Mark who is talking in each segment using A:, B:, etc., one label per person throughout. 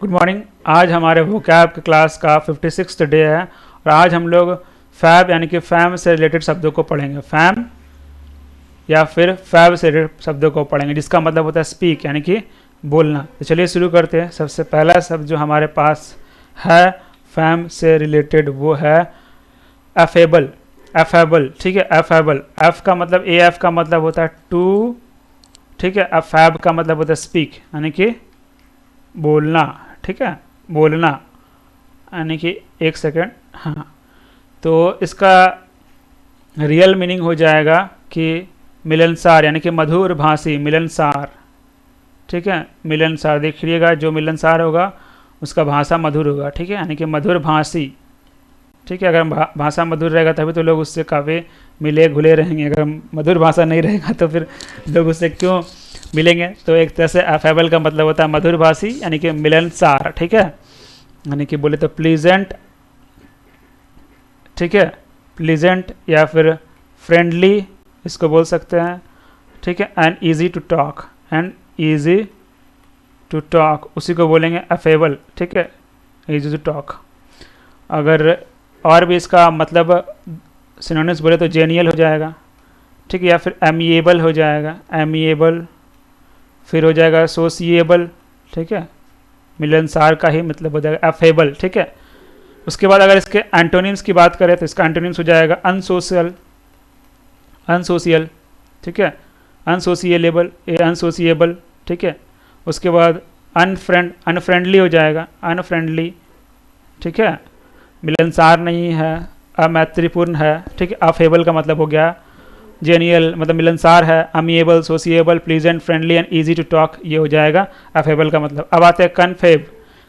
A: Good morning. आज हमारे vocab की क्लास का 56th डे है और आज हम लोग फैब यानी कि फैम से रिलेटेड शब्दों को पढ़ेंगे। फैम या फिर फैब से रिलेटेड शब्दों को पढ़ेंगे जिसका मतलब होता है स्पीक यानी कि बोलना। तो चलिए शुरू करते हैं। सबसे पहला शब्द जो हमारे पास है फैम से रिलेटेड वो है एफेबल। एफेबल, ठीक है। एफेबल, एफ का मतलब ए एफ का मतलब होता है टू, ठीक है। एफैब का मतलब होता है स्पीक यानी कि बोलना, ठीक है। बोलना यानी कि एक सेकेंड, हाँ। तो इसका रियल मीनिंग हो जाएगा कि मिलनसार यानी कि मधुर भाषी, मिलनसार, ठीक है। मिलनसार देखिएगा, जो मिलनसार होगा उसका भाषा मधुर होगा, ठीक है, यानी कि मधुर भाषी, ठीक है। अगर भाषा मधुर रहेगा तभी तो लोग उससे काफ़ी मिले घुले रहेंगे। अगर मधुर भाषा नहीं रहेगा तो फिर लोग उससे क्यों मिलेंगे। तो एक तरह से अफेबल का मतलब होता है मधुर भाषी यानी कि मिलनसार, ठीक है। यानी कि बोले तो प्लीजेंट, ठीक है। प्लीजेंट या फिर फ्रेंडली इसको बोल सकते हैं, ठीक है। And easy to talk, and easy to talk उसी को बोलेंगे अफेबल, ठीक है। Easy to talk. अगर और भी इसका मतलब सिनोनिम्स बोले तो जेनियल हो जाएगा, ठीक है, या फिर एमिएबल हो जाएगा, एमिएबल। फिर हो जाएगा सोसिएबल, ठीक है। मिलनसार का ही मतलब हो जाएगा अफेबल, ठीक है। उसके बाद अगर इसके एंटोनिम्स की बात करें तो इसका एंटोनिम्स हो जाएगा अनसोशल, अनसोशियल, ठीक है। अनसोशिएबल, अनसोशिएबल, ठीक है। उसके बाद अनफ्रेंडली हो जाएगा, अनफ्रेंडली, ठीक है। मिलनसार नहीं है, अमैत्रीपूर्ण है, ठीक है। अफेबल का मतलब हो गया जेनियल, मतलब मिलनसार है। Amiable, sociable, pleasant, friendly and easy to talk, ये हो जाएगा अफेबल का मतलब। अब आते हैं कन्फेब,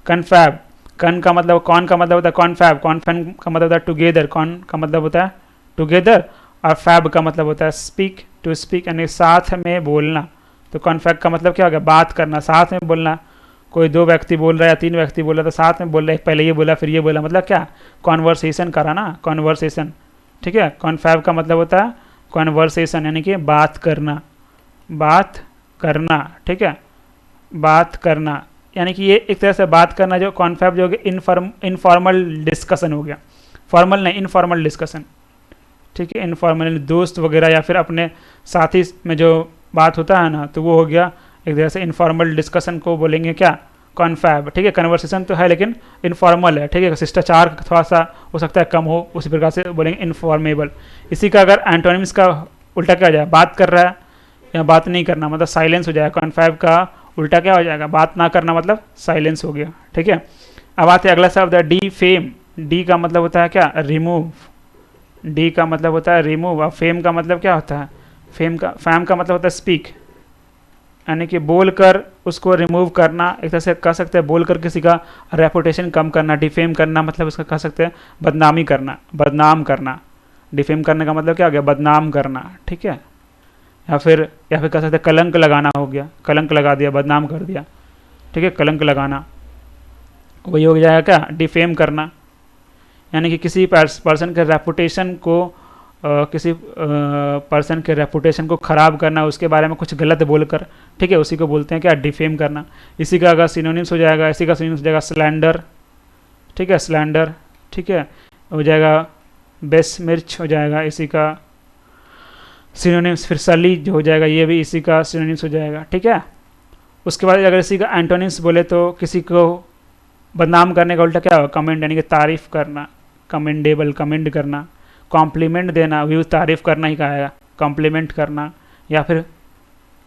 A: कन्फैब। कन का मतलब, कौन का मतलब होता है कॉन्फैब, कॉन्फैब का मतलब होता है टुगेदर, कौन का मतलब होता है टुगेदर, और फैब का मतलब होता है स्पीक, टू स्पीक यानी साथ में बोलना। तो कॉन्फैब का मतलब क्या हो गया, बात करना, साथ में बोलना। कोई दो व्यक्ति बोल रहा है या तीन व्यक्ति बोल रहा है तो साथ में बोल रहे, पहले ये बोला फिर ये बोला, मतलब क्या, कॉन्वर्सेशन करा ना, कॉन्वर्सेशन, ठीक है। कॉन्फैब का मतलब होता है कॉन्वर्सेशन यानी कि बात करना, बात करना, ठीक है। बात करना यानी कि ये एक तरह से बात करना, जो कॉन्फैब जो इनफॉर्मल डिस्कशन हो गया, फॉर्मल नहीं, इनफॉर्मल डिस्कशन, ठीक है। इनफॉर्मल दोस्त वगैरह या फिर अपने साथी में जो बात होता है ना, तो वो हो गया एक तरह से इनफॉर्मल डिस्कशन को बोलेंगे क्या, कॉन्फैब, ठीक है। कन्वर्सेशन तो है लेकिन इनफॉर्मल है, ठीक है। शिष्टाचार थोड़ा सा हो सकता है कम हो, उसी प्रकार से बोलेंगे इनफॉर्मेबल। इसी का अगर एंटोनिम्स का उल्टा क्या हो जाए, बात कर रहा है या बात नहीं करना, मतलब साइलेंस हो जाएगा। कॉन्फैब का उल्टा क्या हो जाएगा, बात ना करना मतलब साइलेंस हो गया, ठीक है। अब आते हैं अगला शब्द है डी फेम। डी का मतलब होता है क्या, रिमूव। डी का मतलब होता है रिमूव। और फेम का मतलब क्या होता है, फैम का मतलब होता है स्पीक यानी कि बोल कर उसको रिमूव करना, एक तरह से कह सकते हैं बोल कर किसी का रेपुटेशन कम करना। डिफेम करना मतलब उसका कह सकते हैं बदनामी करना, बदनाम करना। डिफेम करने का मतलब क्या हो गया, बदनाम करना, ठीक है। या फिर कह सकते हैं कलंक लगाना हो गया, कलंक लगा दिया, बदनाम कर दिया, ठीक है। कलंक लगाना वही हो जाएगा क्या, डिफेम करना। यानी कि किसी पर्सन के रेपुटेशन को किसी पर्सन के रेपुटेशन को ख़राब करना, उसके बारे में कुछ गलत बोलकर, ठीक है, उसी को बोलते हैं क्या, डिफेम करना। इसी का अगर सिनोनिम्स हो जाएगा, इसी का सिनोनिम्स हो जाएगा स्लैंडर, ठीक है, स्लैंडर, ठीक है, हो जाएगा बेसमिर्च हो जाएगा इसी का सिनोनिम्स। फिर सली जो हो जाएगा ये भी इसी का सिनोनिम्स हो जाएगा, ठीक है। उसके बाद अगर इसी का एंटोनिम्स बोले तो किसी को बदनाम करने का उल्टा क्या होगा, कमेंट यानी कि तारीफ करना, कमेंडेबल, कमेंड करना। कॉम्प्लीमेंट देना भी तारीफ करना ही कहेगा, कॉम्प्लीमेंट करना। या फिर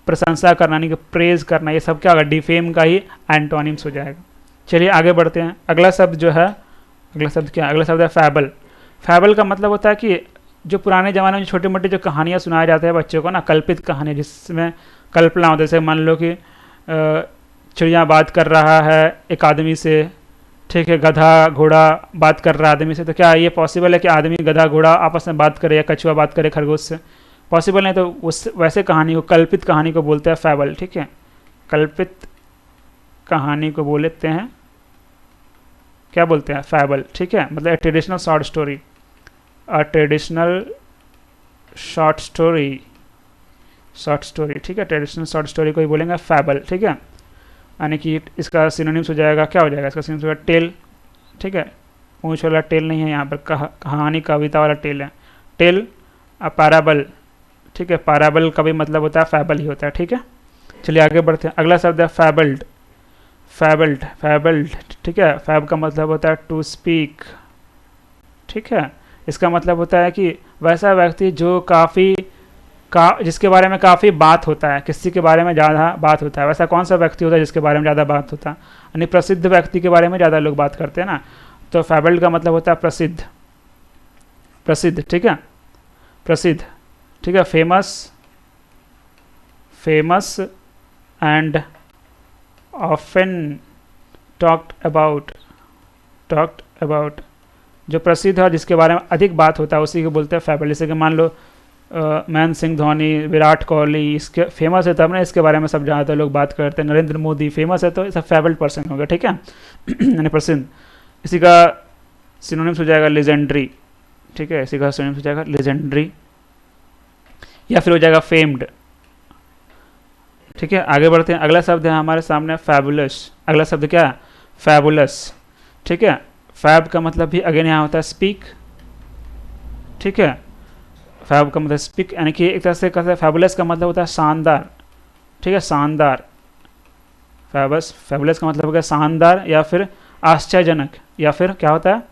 A: प्रशंसा करना यानी कि प्रेज करना, ये सब क्या होगा, डिफेम का ही एंटोनिम्स हो जाएगा। चलिए आगे बढ़ते हैं। अगला शब्द जो है, अगला शब्द क्या, अगला शब्द है फैबल। फैबल का मतलब होता है कि जो पुराने ज़माने में छोटी मोटी जो कहानियाँ सुनाए जाते हैं बच्चों को ना, कल्पित कहानियाँ जिसमें कल्पना होती है। जैसे मान लो कि चिड़िया बात कर रहा है एक आदमी से, ठीक है, गधा घोड़ा बात कर रहा है आदमी से, तो क्या ये पॉसिबल है कि आदमी गधा घोड़ा आपस में बात करे या कछुआ बात करे खरगोश से, पॉसिबल नहीं। तो उस वैसे कहानी को, कल्पित कहानी को बोलते हैं फैबल, ठीक है। कल्पित कहानी को बोलते हैं क्या, बोलते हैं फैबल, ठीक है। मतलब traditional short story, traditional short story, short story, ठीक है। ट्रेडिशनल शॉर्ट स्टोरी को ही बोलेंगे फैबल, ठीक है। यानी कि इसका सिनोनिम्स हो जाएगा, क्या हो जाएगा इसका सिनोनिम्स हो जाएगा टेल, ठीक है, पूंछ वाला टेल नहीं है यहाँ पर, कहानी कविता वाला टेल है, टेल अ पैराबल, ठीक है, पैराबल का भी मतलब होता है फैबल ही होता है, ठीक है। चलिए आगे बढ़ते हैं, अगला शब्द है फैबल्ड, फैबल्ड, फैबल्ड, ठीक है, फैब का मतलब होता है टू स्पीक, ठीक है, इसका मतलब होता है कि वैसा व्यक्ति जो जिसके बारे में काफ़ी बात होता है, किसी के बारे में ज़्यादा बात होता है, वैसा कौन सा व्यक्ति होता है जिसके बारे में ज़्यादा बात होता है, यानी प्रसिद्ध व्यक्ति के बारे में ज़्यादा लोग बात करते हैं ना, तो फैबल्ड का मतलब होता है प्रसिद्ध, प्रसिद्ध, ठीक है, प्रसिद्ध, ठीक है, famous, famous and often talked about, talked about, जो प्रसिद्ध है जिसके बारे में अधिक बात होता है उसी को बोलते हैं फैबल्ड। जैसे कि मान लो महेंद्र सिंह धोनी, विराट कोहली, इसके फेमस है तब ना इसके बारे में सब ज़्यादा लोग बात करते हैं, नरेंद्र मोदी फेमस है तो सब फैबल्ड पर्सन हो गया, ठीक है, यानी प्रसिद्ध। इसी का सिनोनिम्स हो जाएगा लेजेंडरी, ठीक है, इसी का सिनोनिम्स हो जाएगा लेजेंडरी, या फिर हो जाएगा फेम्ड, ठीक है। आगे बढ़ते हैं, अगला शब्द है हमारे सामने फैबुलस, अगला शब्द क्या है, फैबुलस, ठीक है, फैब का मतलब भी अगेन यहाँ होता है स्पीक, ठीक है, फैब का मतलब स्पीक, यानी कि एक तरह से कहते हैं फैबुलस का मतलब होता है शानदार, ठीक है, शानदार, फैबुलस का मतलब हो गया शानदार या फिर आश्चर्यजनक, या फिर क्या होता है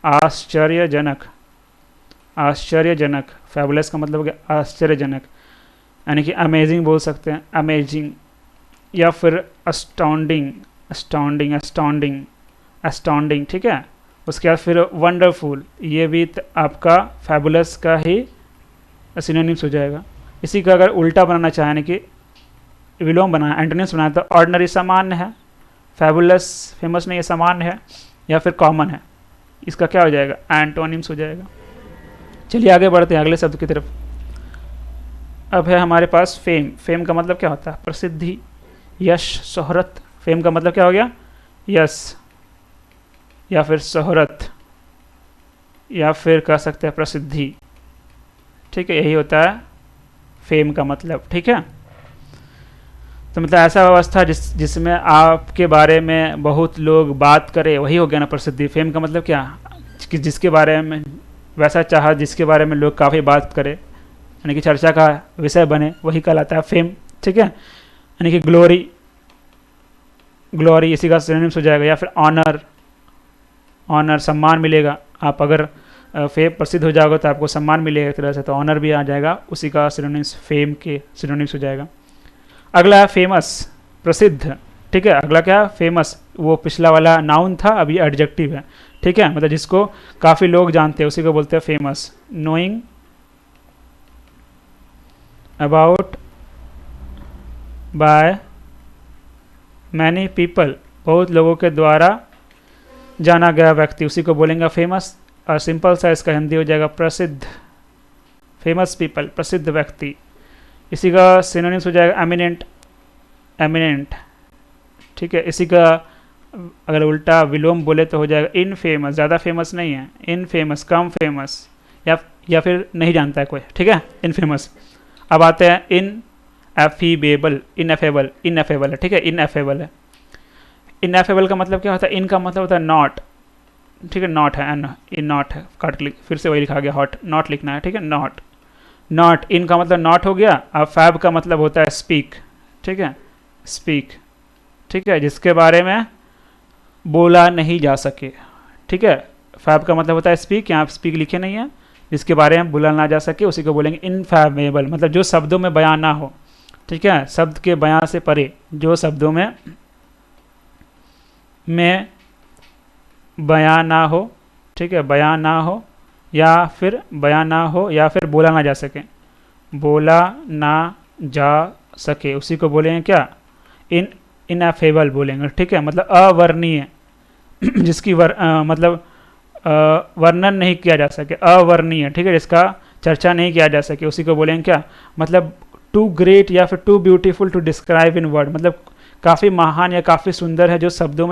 A: आश्चर्यजनक, आश्चर्यजनक, फैबुलस का मतलब हो गया आश्चर्यजनक, यानी कि अमेजिंग बोल सकते हैं, अमेजिंग, या फिर अस्टाउंडिंग, अस्टाउंडिंग, अस्टाउंडिंग, अस्टाउंडिंग, ठीक है। उसके बाद फिर वंडरफुल, ये भी आपका फैबुलस का ही सिनोनिम्स हो जाएगा। इसी का अगर उल्टा बनाना चाहें, यानी कि विलोम बनाना, एंटोनिम्स बनाना, तो ऑर्डिनरी सामान्य है, फैबुलस फेमस नहीं है, सामान्य है, या फिर कॉमन है, इसका क्या हो जाएगा एंटोनिम्स हो जाएगा। चलिए आगे बढ़ते हैं अगले शब्द की तरफ। अब है हमारे पास फेम, फेम का मतलब क्या होता है प्रसिद्धि, यश, शोहरत, फेम का मतलब क्या हो गया यश या फिर शोहरत या फिर कह सकते हैं प्रसिद्धि, ठीक है, यही होता है फेम का मतलब, ठीक है। तो मतलब ऐसा अवस्था जिसमें आपके बारे में बहुत लोग बात करें, वही हो गया ना प्रसिद्धि। फेम का मतलब क्या, कि जिसके बारे में वैसा चाहा जिसके बारे में लोग काफ़ी बात करें, यानी कि चर्चा का विषय बने, वही कहलाता है फेम, ठीक है। यानी कि ग्लोरी, ग्लोरी इसी का सिनोनिम्स हो जाएगा, या फिर ऑनर, ऑनर सम्मान मिलेगा, आप अगर फेम प्रसिद्ध हो जाओगे तो आपको सम्मान मिलेगा एक तरह से, तो ऑनर भी आ जाएगा, उसी का सिनोनिम्स फेम के सिनोनिम्स हो जाएगा। अगला है फेमस, प्रसिद्ध, ठीक है, अगला क्या है फेमस, वो पिछला वाला नाउन था, अभी एडजेक्टिव है, ठीक है, मतलब जिसको काफ़ी लोग जानते हैं उसी को बोलते हैं famous. Knowing about by many people, बहुत लोगों के द्वारा जाना गया व्यक्ति, उसी को बोलेंगे फेमस। और सिंपल सा इसका हिंदी हो जाएगा प्रसिद्ध, फेमस पीपल, प्रसिद्ध व्यक्ति। इसी का सिनोनिम्स हो जाएगा एमिनेंट, एमिनेंट, ठीक है। इसी का अगर उल्टा विलोम बोले तो हो जाएगा इनफेमस, ज़्यादा फेमस नहीं है, इनफेमस, कम फेमस, या फिर नहीं जानता है कोई, ठीक है, इनफेमस। अब आते हैं इन एफीबेबल, इनएफेबल, इनएफेबल है, ठीक है, इनएफेबल है। इनएफेबल का मतलब क्या होता है, इन का मतलब होता है नॉट, ठीक है, नॉट है, इन नॉट है, काट क्लिक फिर से वही लिखा गया, हॉट, नॉट लिखना है, ठीक है, नॉट, नॉट, इन का मतलब नॉट हो गया। अब फैब का मतलब होता है स्पीक, ठीक है, स्पीक, ठीक है, जिसके बारे में बोला नहीं जा सके, ठीक है, फैब का मतलब होता है स्पीक, यहाँ स्पीक लिखे नहीं है, जिसके बारे में बोला ना जा सके उसी को बोलेंगे इनफैमेबल, मतलब जो शब्दों में बयान ना हो, ठीक है, शब्द के बयान से परे, जो शब्दों में बयान ना हो, ठीक है, बयान ना हो या फिर बयान ना हो या फिर बोला ना जा सके, बोला ना जा सके, उसी को बोलेंगे क्या इनएफेबल बोलेंगे, ठीक है, मतलब अवर्णीय, जिसकी मतलब वर्णन नहीं किया जा सके, अवर्णीय, ठीक है, जिसका चर्चा नहीं किया जा सके, उसी को बोलेंगे क्या, मतलब टू ग्रेट या फिर too beautiful to describe in word, मतलब काफ़ी महान या काफ़ी सुंदर है जो शब्दों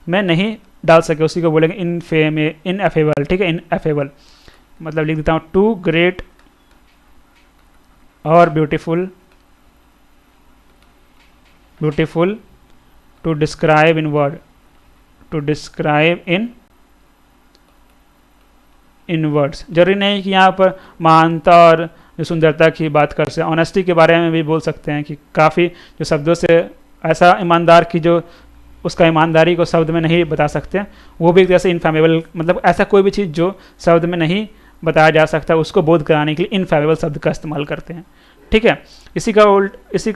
A: में नहीं डाल सके, उसी को बोलेंगे इनएफेबल, ठीक है, इनएफेबल, मतलब लिख देता हूँ टू ग्रेट और beautiful, beautiful to describe in word, to describe in words. जरूरी नहीं कि यहाँ पर महानता और जो सुंदरता की बात कर सकते हैं, ऑनेस्टी के बारे में भी बोल सकते हैं कि काफ़ी जो शब्दों से ऐसा ईमानदार की जो उसका ईमानदारी को शब्द में नहीं बता सकते, वो भी एक तरह से इनफेमेबल, मतलब ऐसा कोई भी चीज़ जो शब्द में नहीं बताया जा सकता उसको बोध कराने के लिए इनफेमेबल शब्द का इस्तेमाल करते हैं। ठीक है, इसी का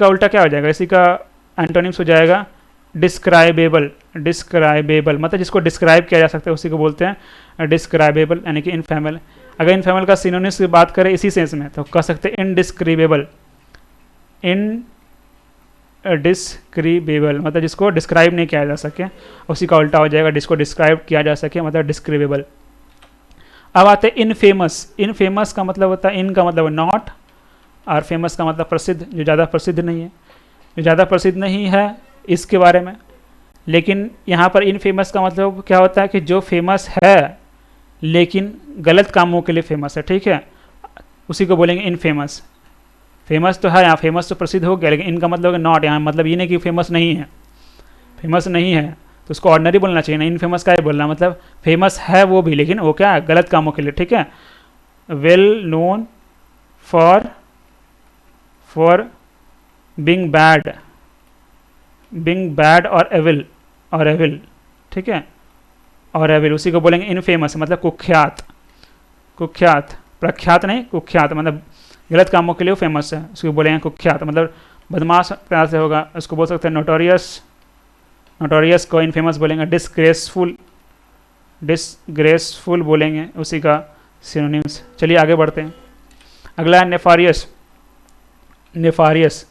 A: उल्टा क्या हो जाएगा, इसी का एंटोनिम्स हो जाएगा डिस्क्राइबेबल। डिस्क्राइबेबल मतलब जिसको डिस्क्राइब किया जा सकता है उसी को बोलते हैं डिस्क्राइबेबल, यानी कि इनफेमेबल। अगर इनफेमेबल का सिनोनिम्स की बात करें इसी सेंस में तो कह सकते हैं इनडिस्क्रिबेबल। डिस्क्रिबेबल मतलब जिसको डिस्क्राइब नहीं किया जा सके, उसी का उल्टा हो जाएगा जिसको डिस्क्राइब किया जा सके, मतलब डिस्क्रिबेबल। अब आते हैं इनफेमस। इनफेमस का मतलब होता है, इन का मतलब नॉट और फेमस का मतलब प्रसिद्ध, जो ज़्यादा प्रसिद्ध नहीं है, जो ज़्यादा प्रसिद्ध नहीं है इसके बारे में। लेकिन यहाँ पर इनफेमस का मतलब क्या होता है कि जो फेमस है लेकिन गलत कामों के लिए फेमस है। ठीक है, उसी को बोलेंगे इनफेमस। फेमस तो है यहाँ, फेमस तो प्रसिद्ध हो गया, लेकिन इनका मतलब नॉट, यहाँ मतलब ये नहीं कि फेमस नहीं है, फेमस नहीं है तो उसको ऑर्डिनरी बोलना चाहिए ना, इनफेमस का ही बोलना, मतलब फेमस है वो भी लेकिन वो क्या है, गलत कामों के लिए। ठीक है, well known for being bad और एविल। ठीक है, और एविल उसी को बोलेंगे इनफेमस, मतलब कुख्यात। प्रख्यात नहीं, कुख्यात मतलब गलत कामों के लिए फेमस है, उसको बोलेंगे कुख्यात, मतलब बदमाश प्रकार से होगा, उसको बोल सकते हैं नोटोरियस को इनफेमस बोलेंगे। डिसग्रेसफुल बोलेंगे, उसी का सिनोनिम्स। चलिए आगे बढ़ते हैं। अगला है नेफारियस।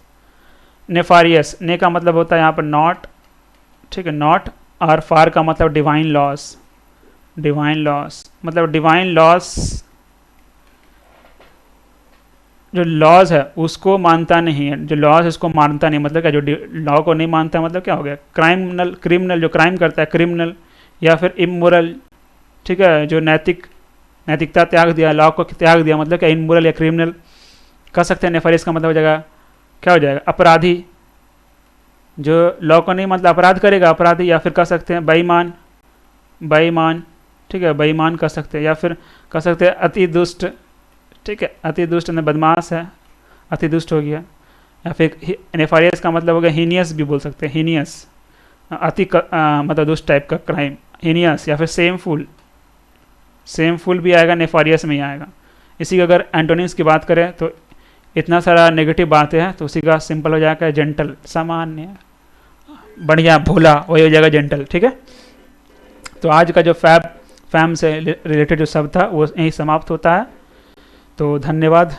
A: ने का मतलब होता है यहाँ पर नॉट। ठीक है, नॉट। और फार का मतलब डिवाइन लॉस मतलब डिवाइन लॉस, जो लॉज है उसको मानता नहीं है, जो लॉज उसको मानता नहीं, मतलब क्या, जो लॉ को नहीं मानता मतलब क्या हो गया, क्रिमिनल जो क्राइम करता है क्रिमिनल, या फिर इमोरल। ठीक है, जो नैतिकता त्याग दिया, लॉ को त्याग दिया, मतलब क्या, इमोरल या क्रिमिनल कह सकते हैं। नेफारियस का मतलब हो जाएगा, क्या हो जाएगा, अपराधी, जो लॉ को नहीं मतलब अपराध करेगा, अपराधी। या फिर कह सकते हैं बेईमान। ठीक है, बेईमान कह सकते हैं, या फिर कह सकते हैं अति दुष्ट। ठीक है, अति दुष्ट में बदमाश है, अति दुष्ट हो गया। या फिर नेफारियस का मतलब हो गया हीनियस भी बोल सकते हैं, हीनियस अति मतलब दुष्ट टाइप का क्राइम, हीनियस। या फिर सेमफुल भी आएगा, नेफारियस में ही आएगा। इसी का अगर एंटोनिम्स की बात करें तो इतना सारा नेगेटिव बातें हैं, तो उसी का सिंपल हो जाएगा जेंटल, सामान्य, बढ़िया, भोला, वही हो जाएगा जेंटल। ठीक है, तो आज का जो फैम से रिलेटेड जो शब्द था वो यहीं समाप्त होता है। तो धन्यवाद।